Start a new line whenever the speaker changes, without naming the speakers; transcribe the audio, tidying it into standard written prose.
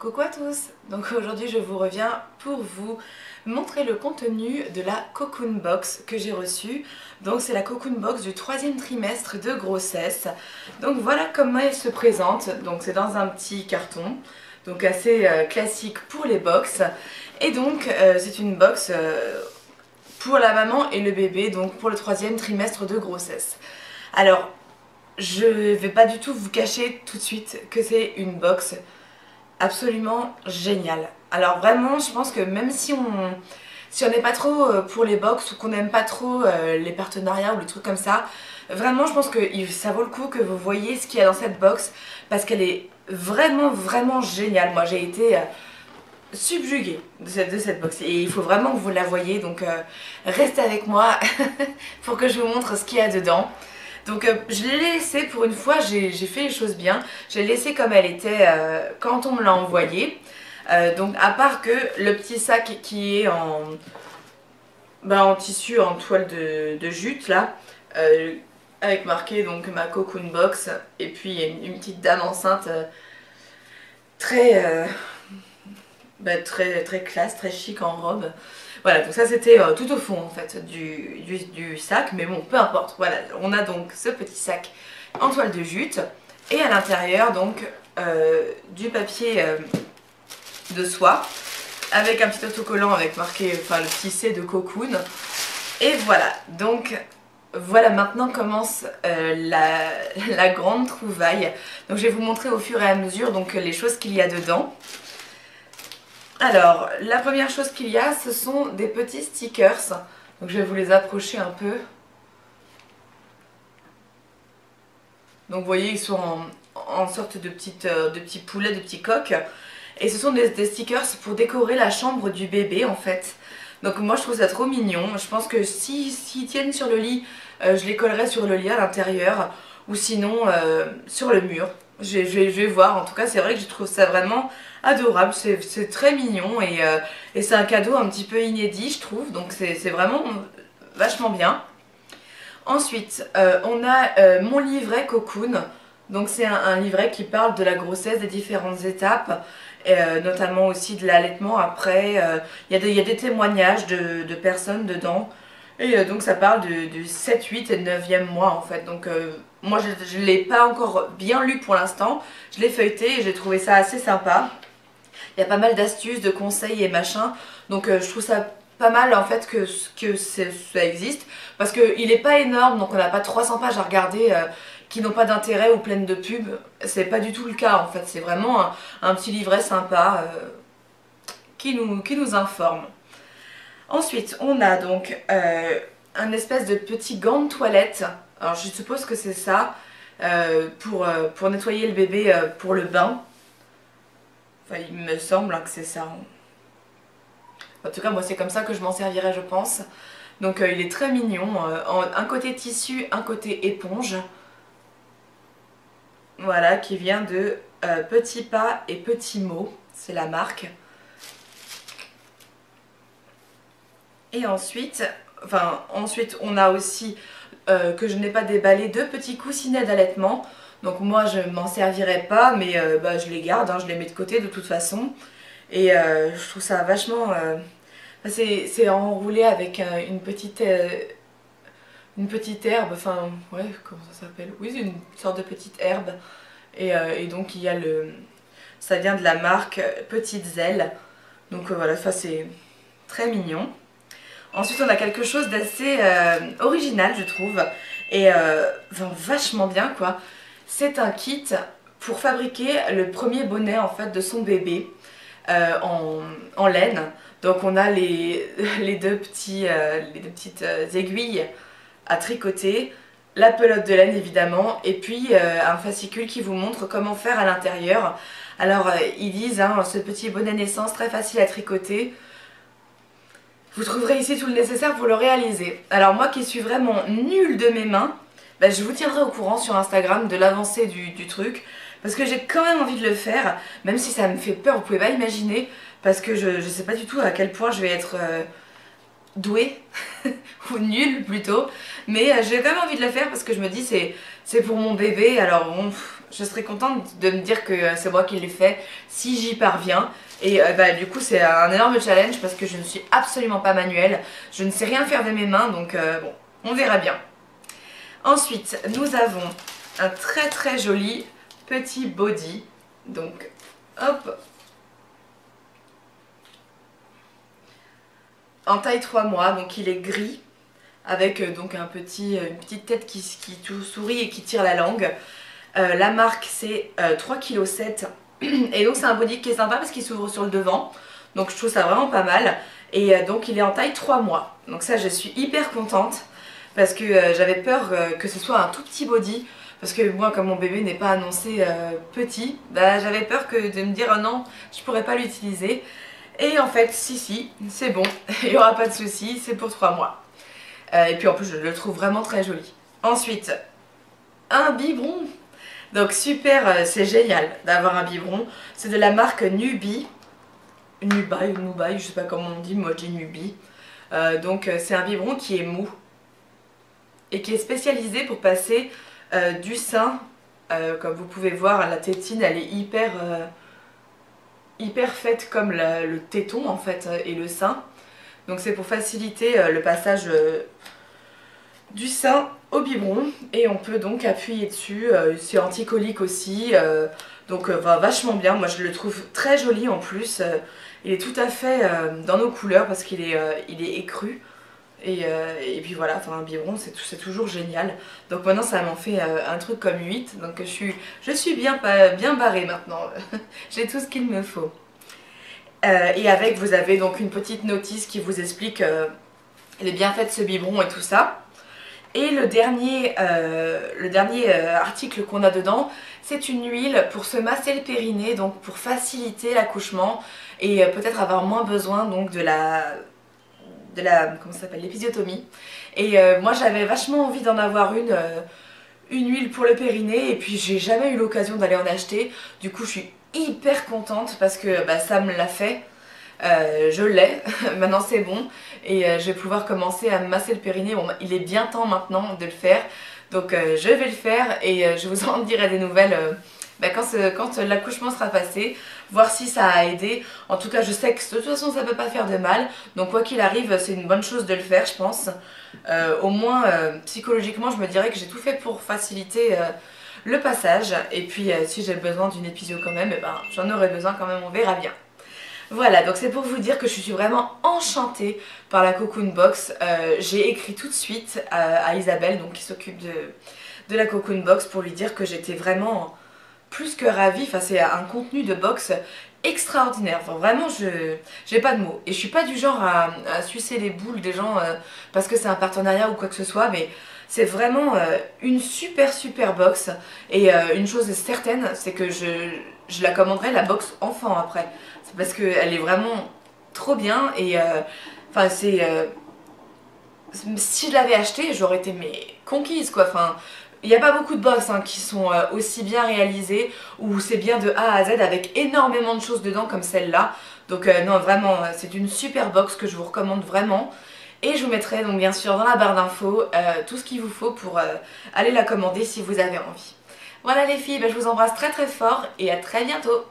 Coucou à tous. Donc aujourd'hui je vous reviens pour vous montrer le contenu de la Cocoon Box que j'ai reçue. Donc c'est la Cocoon Box du 3e trimestre de grossesse. Donc voilà comment elle se présente. Donc c'est dans un petit carton, donc assez classique pour les box. Et donc c'est une box pour la maman et le bébé, donc pour le 3e trimestre de grossesse. Alors je vais pas du tout vous cacher tout de suite que c'est une box absolument génial. Alors vraiment, je pense que même si on n'est pas trop pour les box ou qu'on n'aime pas trop les partenariats ou les trucs comme ça, vraiment je pense que ça vaut le coup que vous voyez ce qu'il y a dans cette box parce qu'elle est vraiment géniale. Moi j'ai été subjuguée de cette box et il faut vraiment que vous la voyez, donc restez avec moi pour que je vous montre ce qu'il y a dedans. Donc je l'ai laissé pour une fois, j'ai fait les choses bien. Je l'ai laissé comme elle était quand on me l'a envoyé. Donc à part que le petit sac qui est en tissu, en toile de jute là, avec marqué donc ma Cocoon Box, et puis une petite dame enceinte très classe, très chic en robe. Voilà, donc ça c'était tout au fond en fait du sac, mais bon, peu importe. Voilà, on a donc ce petit sac en toile de jute et à l'intérieur donc du papier de soie avec un petit autocollant avec marqué, enfin le petit C de Cocoon. Et voilà, donc voilà, maintenant commence la grande trouvaille. Donc je vais vous montrer au fur et à mesure donc les choses qu'il y a dedans. Alors, la première chose qu'il y a, ce sont des petits stickers. Donc je vais vous les approcher un peu. Donc vous voyez, ils sont en sorte de petits poulets, de petits coqs. Et ce sont des stickers pour décorer la chambre du bébé en fait. Donc moi je trouve ça trop mignon. Je pense que s'ils tiennent sur le lit, je les collerai sur le lit à l'intérieur. Ou sinon sur le mur. Je vais voir. En tout cas c'est vrai que je trouve ça vraiment adorable. C'est très mignon et c'est un cadeau un petit peu inédit je trouve. Donc c'est vraiment vachement bien. Ensuite on a mon livret Cocoon. Donc c'est un livret qui parle de la grossesse, des différentes étapes. Notamment aussi de l'allaitement après. Il y a des témoignages de personnes dedans. Et donc ça parle du 7, 8 et 9e mois en fait. Donc moi je ne l'ai pas encore bien lu pour l'instant. Je l'ai feuilleté et j'ai trouvé ça assez sympa. Il y a pas mal d'astuces, de conseils et machin. Donc je trouve ça pas mal en fait que ça existe. Parce qu'il n'est pas énorme, donc on n'a pas 300 pages à regarder qui n'ont pas d'intérêt ou pleines de pubs. C'est pas du tout le cas en fait. C'est vraiment un petit livret sympa qui nous informe. Ensuite, on a donc un espèce de petit gant de toilette. Alors je suppose que c'est ça pour nettoyer le bébé pour le bain. Enfin, il me semble que c'est ça. En tout cas, moi c'est comme ça que je m'en servirai, je pense. Donc il est très mignon. Un côté tissu, un côté éponge. Voilà, qui vient de Petits Pas et Petits Mots. C'est la marque. Et ensuite, on a aussi, que je n'ai pas déballé, 2 petits coussinets d'allaitement. Donc moi je m'en servirai pas, mais je les garde, hein, je les mets de côté de toute façon. Et je trouve ça vachement... c'est enroulé avec une petite herbe, enfin, ouais, comment ça s'appelle? Oui, c'est une sorte de petite herbe. Et donc il y a ça vient de la marque Petites Ailes. Donc voilà, ça c'est très mignon. Ensuite on a quelque chose d'assez original je trouve et vachement bien quoi. C'est un kit pour fabriquer le premier bonnet en fait de son bébé en laine. Donc on a les deux petites aiguilles à tricoter, la pelote de laine évidemment et puis un fascicule qui vous montre comment faire à l'intérieur. Alors ils disent hein, ce petit bonnet naissance très facile à tricoter. Vous trouverez ici tout le nécessaire pour le réaliser. Alors moi qui suis vraiment nulle de mes mains, je vous tiendrai au courant sur Instagram de l'avancée du truc. Parce que j'ai quand même envie de le faire, même si ça me fait peur, vous pouvez pas imaginer. Parce que je sais pas du tout à quel point je vais être douée, ou nulle plutôt. Mais j'ai quand même envie de le faire parce que je me dis c'est pour mon bébé. Alors bon, je serais contente de me dire que c'est moi qui l'ai fait si j'y parviens. Et du coup c'est un énorme challenge parce que je ne suis absolument pas manuelle, je ne sais rien faire de mes mains, donc bon, on verra bien. Ensuite nous avons un très très joli petit body, donc hop, en taille 3 mois, donc il est gris avec donc une petite tête qui sourit et qui tire la langue. La marque c'est 3,7 kg et donc c'est un body qui est sympa parce qu'il s'ouvre sur le devant, donc je trouve ça vraiment pas mal. Et donc il est en taille 3 mois, donc ça je suis hyper contente parce que j'avais peur que ce soit un tout petit body. Parce que moi, comme mon bébé n'est pas annoncé petit, j'avais peur de me dire oh non, je pourrais pas l'utiliser. Et en fait, si, c'est bon, il n'y aura pas de souci, c'est pour 3 mois. Et puis en plus, je le trouve vraiment très joli. Ensuite, un biberon. Donc super, c'est génial d'avoir un biberon. C'est de la marque Nubi. Nubai, je sais pas comment on dit, moi j'ai Nubi. Donc c'est un biberon qui est mou et qui est spécialisé pour passer du sein. Comme vous pouvez voir, la tétine elle est hyper faite comme le téton en fait et le sein. Donc c'est pour faciliter le passage du sein au biberon et on peut donc appuyer dessus, c'est anticolique aussi, donc vachement bien. Moi je le trouve très joli en plus, il est tout à fait dans nos couleurs parce qu'il il est écru. Et puis voilà, enfin un biberon c'est toujours génial. Donc maintenant ça m'en fait un truc comme 8, donc je suis bien barrée maintenant. J'ai tout ce qu'il me faut. Et avec vous avez donc une petite notice qui vous explique les bienfaits de ce biberon et tout ça. Et le dernier article qu'on a dedans, c'est une huile pour se masser le périnée, donc pour faciliter l'accouchement et peut-être avoir moins besoin donc de comment ça s'appelle, l'épisiotomie. Et moi j'avais vachement envie d'en avoir une huile pour le périnée et puis j'ai jamais eu l'occasion d'aller en acheter. Du coup je suis hyper contente parce que ça me l'a fait. Je l'ai, maintenant c'est bon et je vais pouvoir commencer à me masser le périnée. Bon, il est bien temps maintenant de le faire, donc je vais le faire et je vous en dirai des nouvelles quand l'accouchement sera passé, voir si ça a aidé. En tout cas je sais que de toute façon ça peut pas faire de mal, donc quoi qu'il arrive c'est une bonne chose de le faire je pense. Au moins psychologiquement je me dirais que j'ai tout fait pour faciliter le passage. Et puis si j'ai besoin d'une épisio quand même, j'en aurai besoin quand même, on verra bien. Voilà, donc c'est pour vous dire que je suis vraiment enchantée par la Cocoon Box. J'ai écrit tout de suite à Isabelle, donc qui s'occupe de la Cocoon Box, pour lui dire que j'étais vraiment plus que ravie. Enfin, c'est un contenu de box extraordinaire. Enfin, vraiment, j'ai pas de mots. Et je suis pas du genre à sucer les boules des gens parce que c'est un partenariat ou quoi que ce soit, mais c'est vraiment une super box. Et une chose est certaine, c'est que je la commanderai la box enfant après. C'est parce qu'elle est vraiment trop bien et enfin si je l'avais acheté, j'aurais été conquise quoi. Enfin, il n'y a pas beaucoup de box qui sont aussi bien réalisées, où c'est bien de A à Z avec énormément de choses dedans comme celle-là. Donc non, vraiment, c'est une super box que je vous recommande vraiment. Et je vous mettrai donc bien sûr dans la barre d'infos tout ce qu'il vous faut pour aller la commander si vous avez envie. Voilà les filles, je vous embrasse très fort et à très bientôt.